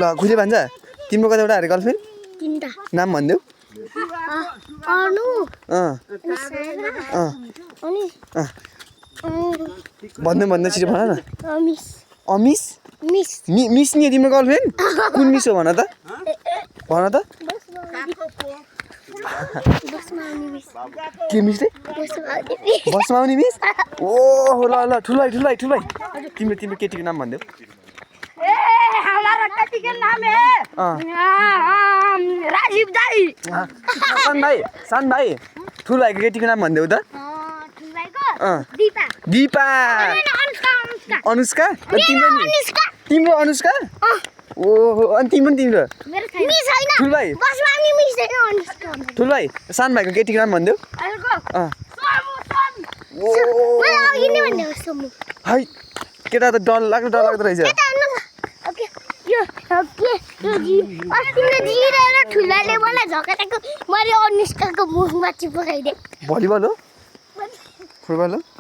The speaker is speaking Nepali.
ल खुसी भन्छ तिम्रो कतिवटा अरे गर्लफ्रेन्ड नाम भनिदेऊ अनु भन्दै छिटो भन न अमिस अमिस मिस मिस नि तिम्रो गर्लफ्रेन्ड कुन मिस हो भन त के मिस रे बसमा आउने मिस ओहो ल ठुलै तिम्रो केटीको नाम भनिदेऊ हमारा कति का नाम है राजीव दाई सान भाइ ठुलाइको केटीको नाम भनिदेऊ त दीपा अनुष्का तिम्रो अनुष्का ओहो अनि तिम्रो ठुल भाइ सानो भाइको केटीको नाम भनिदेऊ है केटा त डर लाग्दो रहेछ भलिबल हो फुटबल हो